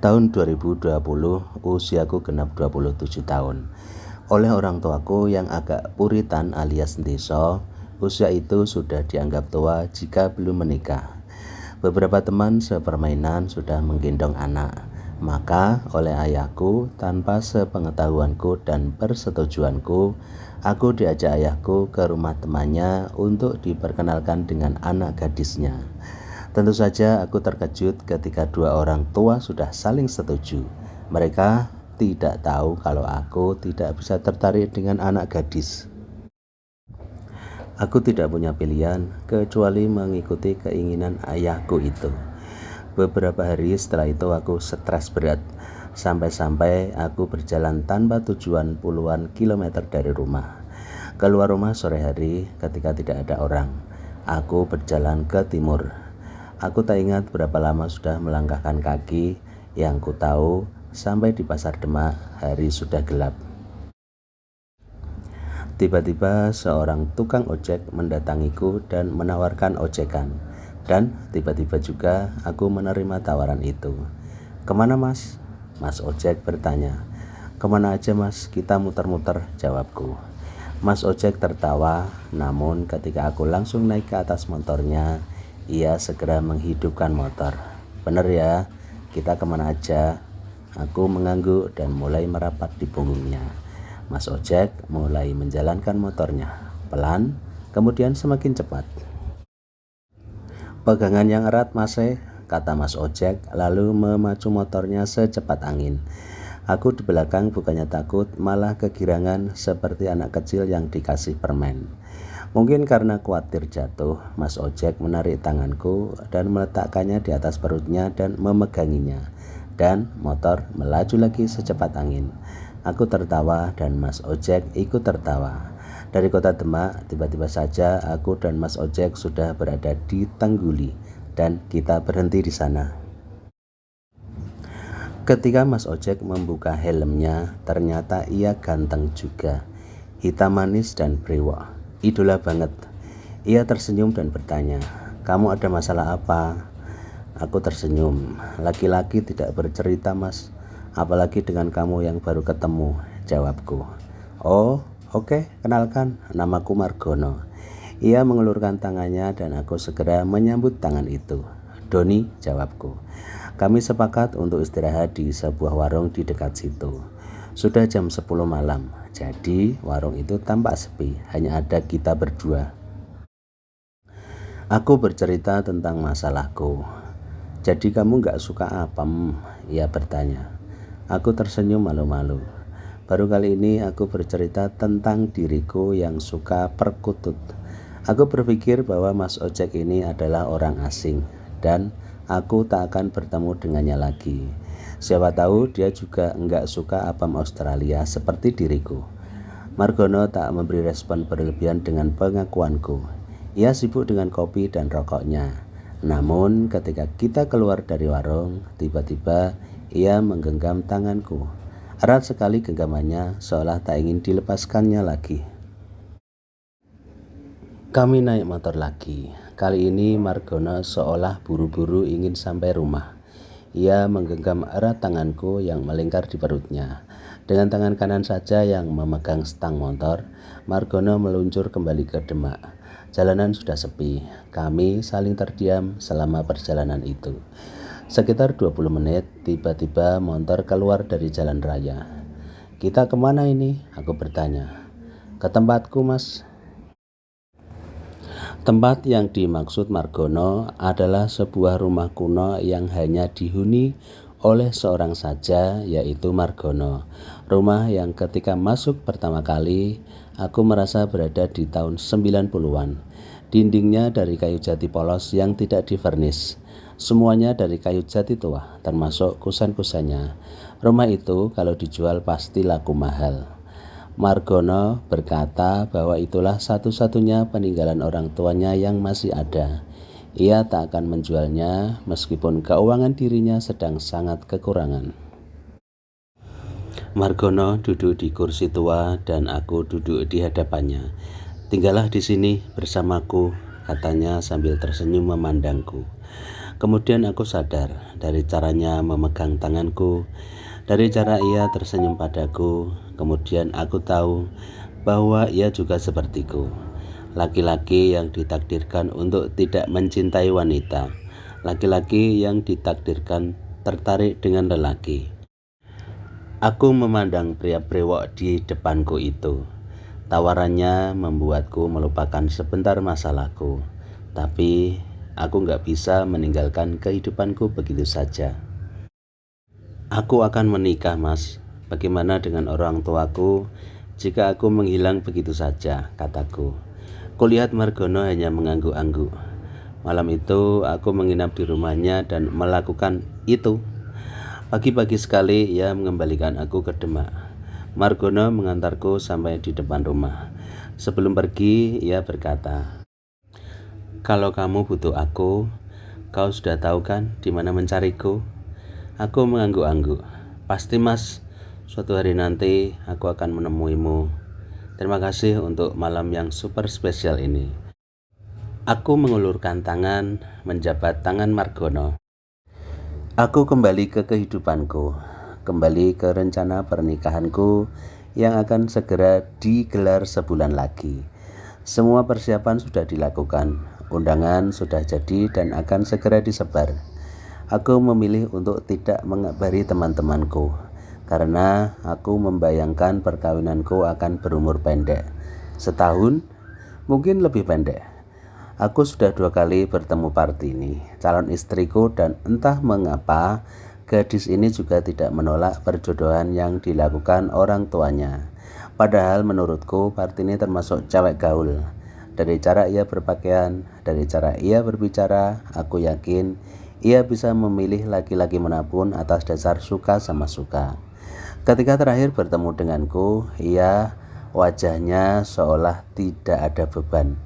Tahun 2020, usiaku genap 27 tahun. Oleh orang tuaku yang agak puritan alias ndeso, usia itu sudah dianggap tua jika belum menikah. Beberapa teman sepermainan sudah menggendong anak. Maka oleh ayahku, tanpa sepengetahuanku dan persetujuanku, aku diajak ayahku ke rumah temannya untuk diperkenalkan dengan anak gadisnya. Tentu saja aku terkejut ketika dua orang tua sudah saling setuju. Mereka tidak tahu kalau aku tidak bisa tertarik dengan anak gadis. Aku tidak punya pilihan kecuali mengikuti keinginan ayahku itu. Beberapa hari setelah itu aku stres berat. Sampai-sampai aku berjalan tanpa tujuan puluhan kilometer dari rumah. Keluar rumah sore hari ketika tidak ada orang. Aku berjalan ke timur. Aku tak ingat berapa lama sudah melangkahkan kaki. Yang ku tahu sampai di Pasar Demak hari sudah gelap. Tiba-tiba seorang tukang ojek mendatangiku dan menawarkan ojekan. Dan tiba-tiba juga aku menerima tawaran itu. "Kemana mas?" Mas ojek bertanya. "Kemana aja mas, kita muter-muter," jawabku. Mas ojek tertawa, namun ketika aku langsung naik ke atas motornya, ia segera menghidupkan motor. "Bener ya, kita kemana aja?" Aku mengangguk dan mulai merapat di punggungnya. Mas ojek mulai menjalankan motornya, pelan, kemudian semakin cepat. "Pegangan yang erat mas," kata Mas ojek, lalu memacu motornya secepat angin. Aku di belakang bukannya takut, malah kegirangan seperti anak kecil yang dikasih permen. Mungkin karena khawatir jatuh, Mas ojek menarik tanganku dan meletakkannya di atas perutnya dan memeganginya. Dan motor melaju lagi secepat angin. Aku tertawa dan Mas ojek ikut tertawa. Dari kota Demak, tiba-tiba saja aku dan Mas ojek sudah berada di Tengguli dan kita berhenti di sana. Ketika Mas ojek membuka helmnya, ternyata ia ganteng juga. Hitam manis dan brewok. Idola banget. Ia tersenyum dan bertanya, "Kamu ada masalah apa?" Aku tersenyum. "Laki-laki tidak bercerita mas, apalagi dengan kamu yang baru ketemu," jawabku. "Oh, oke, kenalkan, namaku Margono." Ia mengelurkan tangannya dan aku segera menyambut tangan itu. "Doni," jawabku. "Kami sepakat untuk istirahat di sebuah warung di dekat situ." Sudah jam 10 malam, jadi warung itu tampak sepi, hanya ada kita berdua. Aku bercerita tentang masalahku. "Jadi kamu gak suka apem?" ia bertanya. Aku tersenyum malu-malu. Baru kali ini aku bercerita tentang diriku yang suka perkutut. Aku berpikir bahwa Mas ojek ini adalah orang asing dan aku tak akan bertemu dengannya lagi. Siapa tahu dia juga enggak suka apem Australia seperti diriku. Margono tak memberi respon berlebihan dengan pengakuanku. Ia sibuk dengan kopi dan rokoknya. Namun ketika kita keluar dari warung, tiba-tiba ia menggenggam tanganku. Erat sekali genggamannya, seolah tak ingin dilepaskannya lagi. Kami naik motor lagi. Kali ini Margono seolah buru-buru ingin sampai rumah. Ia menggenggam erat tanganku yang melingkar di perutnya. Dengan tangan kanan saja yang memegang stang motor, Margono meluncur kembali ke Demak. Jalanan sudah sepi. Kami saling terdiam selama perjalanan itu. Sekitar 20 menit, tiba-tiba motor keluar dari jalan raya. "Kita kemana ini?" aku bertanya. "Ke tempatku, mas." Tempat yang dimaksud Margono adalah sebuah rumah kuno yang hanya dihuni oleh seorang saja, yaitu Margono. Rumah yang ketika masuk pertama kali, aku merasa berada di tahun 90-an. Dindingnya dari kayu jati polos yang tidak divernis. Semuanya dari kayu jati tua, termasuk kusen-kusennya. Rumah itu kalau dijual pasti laku mahal. Margono berkata bahwa itulah satu-satunya peninggalan orang tuanya yang masih ada. Ia tak akan menjualnya meskipun keuangan dirinya sedang sangat kekurangan. Margono duduk di kursi tua dan aku duduk di hadapannya. "Tinggallah di sini bersamaku," katanya sambil tersenyum memandangku. Kemudian aku sadar dari caranya memegang tanganku, dari cara ia tersenyum padaku. Kemudian aku tahu bahwa ia juga sepertiku, laki-laki yang ditakdirkan untuk tidak mencintai wanita, laki-laki yang ditakdirkan tertarik dengan lelaki. Aku memandang pria brewok di depanku itu. Tawarannya membuatku melupakan sebentar masalahku, tapi aku gak bisa meninggalkan kehidupanku begitu saja. Aku akan menikah, Mas. Bagaimana dengan orang tuaku jika aku menghilang begitu saja, kataku. Kulihat Margono hanya mengangguk-angguk. Malam itu aku menginap di rumahnya dan melakukan itu. Pagi-pagi sekali ia mengembalikan aku ke Demak. Margono mengantarku sampai di depan rumah. Sebelum pergi, ia berkata, "Kalau kamu butuh aku, kau sudah tahu kan di mana mencariku?" Aku mengangguk-angguk. "Pasti, Mas. Suatu hari nanti aku akan menemuimu. Terima kasih untuk malam yang super spesial ini." Aku mengulurkan tangan, menjabat tangan Margono. Aku kembali ke kehidupanku, kembali ke rencana pernikahanku yang akan segera digelar sebulan lagi. Semua persiapan sudah dilakukan, undangan sudah jadi dan akan segera disebar. Aku memilih untuk tidak mengabari teman-temanku, karena aku membayangkan perkawinanku akan berumur pendek, setahun, mungkin lebih pendek. Aku sudah 2 kali bertemu Partini, calon istriku, dan entah mengapa gadis ini juga tidak menolak perjodohan yang dilakukan orang tuanya. Padahal menurutku Partini termasuk cewek gaul. Dari cara ia berpakaian, dari cara ia berbicara, aku yakin ia bisa memilih laki-laki manapun atas dasar suka sama suka. Ketika terakhir bertemu denganku, wajahnya seolah tidak ada beban.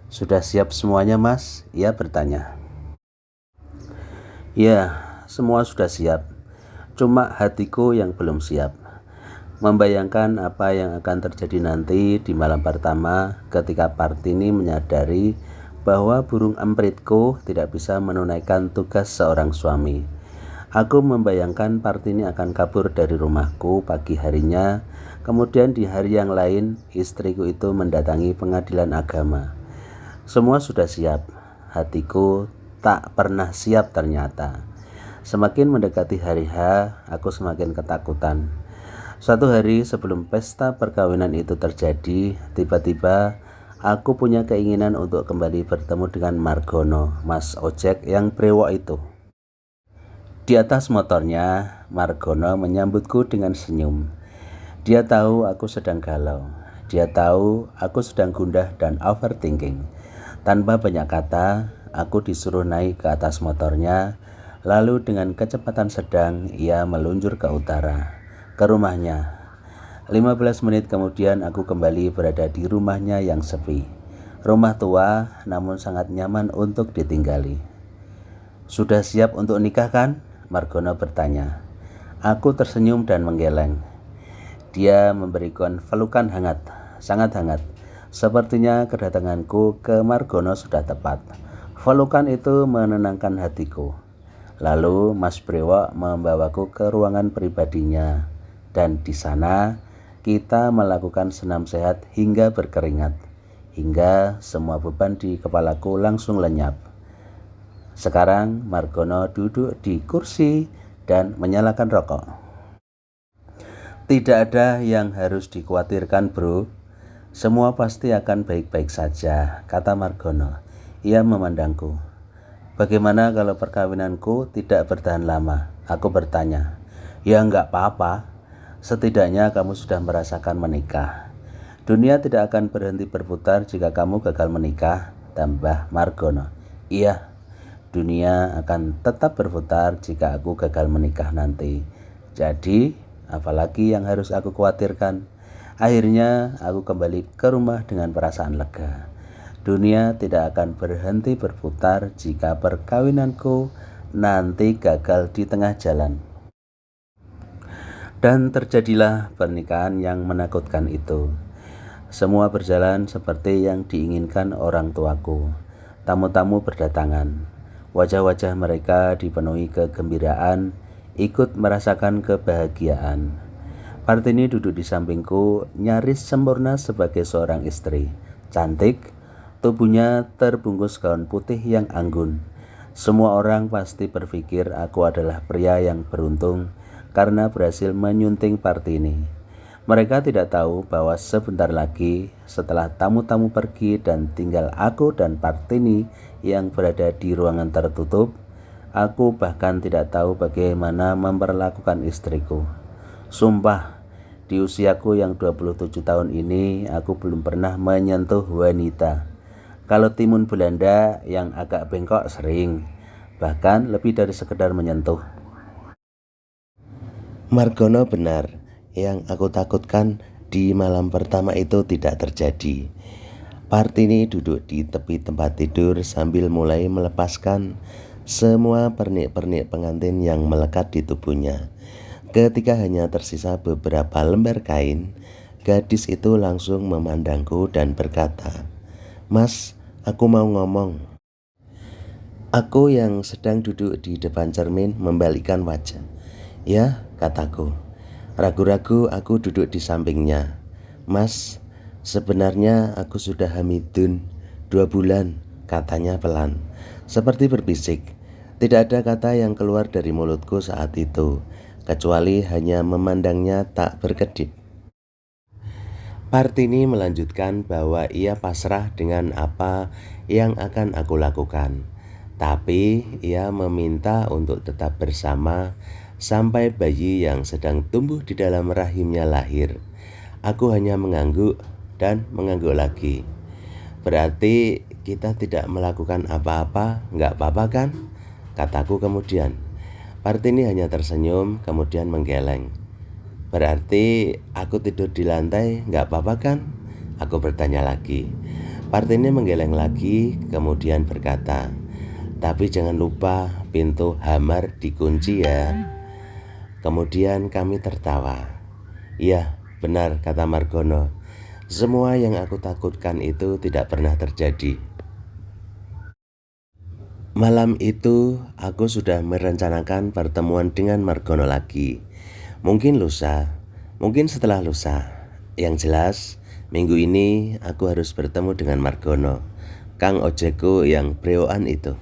"Sudah siap semuanya, Mas?" ia bertanya. "Ya, semua sudah siap. Cuma hatiku yang belum siap. Membayangkan apa yang akan terjadi nanti di malam pertama ketika Partini menyadari bahwa burung empritku tidak bisa menunaikan tugas seorang suami. Aku membayangkan Partini akan kabur dari rumahku pagi harinya, kemudian di hari yang lain istriku itu mendatangi pengadilan agama. Semua sudah siap, hatiku tak pernah siap ternyata. Semakin mendekati hari H, aku semakin ketakutan. Suatu hari sebelum pesta perkawinan itu terjadi, tiba-tiba aku punya keinginan untuk kembali bertemu dengan Margono, Mas Ojek yang brewok itu. Di atas motornya, Margono menyambutku dengan senyum. Dia tahu aku sedang galau. Dia tahu aku sedang gundah dan overthinking. Tanpa banyak kata, aku disuruh naik ke atas motornya, lalu dengan kecepatan sedang ia meluncur ke utara, ke rumahnya. 15 menit kemudian aku kembali berada di rumahnya yang sepi. Rumah tua namun sangat nyaman untuk ditinggali. "Sudah siap untuk nikah kan?" Margono bertanya. Aku tersenyum dan menggeleng. Dia memberikan pelukan hangat, sangat hangat. Sepertinya kedatanganku ke Margono sudah tepat. Pelukan itu menenangkan hatiku. Lalu Mas Brewok membawaku ke ruangan pribadinya, dan di sana kita melakukan senam sehat hingga berkeringat, hingga semua beban di kepalaku langsung lenyap. Sekarang Margono duduk di kursi dan menyalakan rokok. "Tidak ada yang harus dikhawatirkan, bro. Semua pasti akan baik-baik saja," kata Margono. Ia memandangku. "Bagaimana kalau perkawinanku tidak bertahan lama?" Aku bertanya. "Ya enggak apa-apa. Setidaknya kamu sudah merasakan menikah. Dunia tidak akan berhenti berputar jika kamu gagal menikah," tambah Margono. "Iya, dunia akan tetap berputar jika aku gagal menikah nanti. Jadi, apalagi yang harus aku khawatirkan?" Akhirnya aku kembali ke rumah dengan perasaan lega. Dunia tidak akan berhenti berputar jika perkawinanku nanti gagal di tengah jalan. Dan terjadilah pernikahan yang menakutkan itu. Semua berjalan seperti yang diinginkan orang tuaku. Tamu-tamu berdatangan. Wajah-wajah mereka dipenuhi kegembiraan, ikut merasakan kebahagiaan. Partini duduk di sampingku, nyaris sempurna sebagai seorang istri. Cantik, tubuhnya terbungkus gaun putih yang anggun. Semua orang pasti berpikir aku adalah pria yang beruntung karena berhasil menyunting Partini. Mereka tidak tahu bahwa sebentar lagi setelah tamu-tamu pergi dan tinggal aku dan Partini yang berada di ruangan tertutup, aku bahkan tidak tahu bagaimana memperlakukan istriku. Sumpah, di usiaku yang 27 tahun ini aku belum pernah menyentuh wanita. Kalau timun Belanda yang agak bengkok sering, bahkan lebih dari sekedar menyentuh. Margono benar, yang aku takutkan di malam pertama itu tidak terjadi. Partini duduk di tepi tempat tidur sambil mulai melepaskan semua pernik-pernik pengantin yang melekat di tubuhnya. Ketika hanya tersisa beberapa lembar kain, gadis itu langsung memandangku dan berkata, "Mas, aku mau ngomong." Aku yang sedang duduk di depan cermin membalikkan wajah. "Ya," kataku. Ragu-ragu aku duduk di sampingnya. "Mas, sebenarnya aku sudah hamidun 2 bulan," katanya pelan, seperti berbisik. Tidak ada kata yang keluar dari mulutku saat itu, kecuali hanya memandangnya tak berkedip. Partini melanjutkan bahwa ia pasrah dengan apa yang akan aku lakukan, tapi ia meminta untuk tetap bersama sampai bayi yang sedang tumbuh di dalam rahimnya lahir. Aku hanya mengangguk dan mengangguk lagi. "Berarti kita tidak melakukan apa-apa, nggak apa-apa kan?" kataku kemudian. Partini hanya tersenyum kemudian menggeleng. "Berarti aku tidur di lantai nggak apa-apa kan?" aku bertanya lagi. Partini menggeleng lagi kemudian berkata, "Tapi jangan lupa pintu kamar dikunci ya." Kemudian kami tertawa. "Ya, benar," kata Margono. "Semua yang aku takutkan itu tidak pernah terjadi." Malam itu aku sudah merencanakan pertemuan dengan Margono lagi. Mungkin lusa, mungkin setelah lusa. Yang jelas, minggu ini aku harus bertemu dengan Margono, Kang ojekku yang brewokan itu.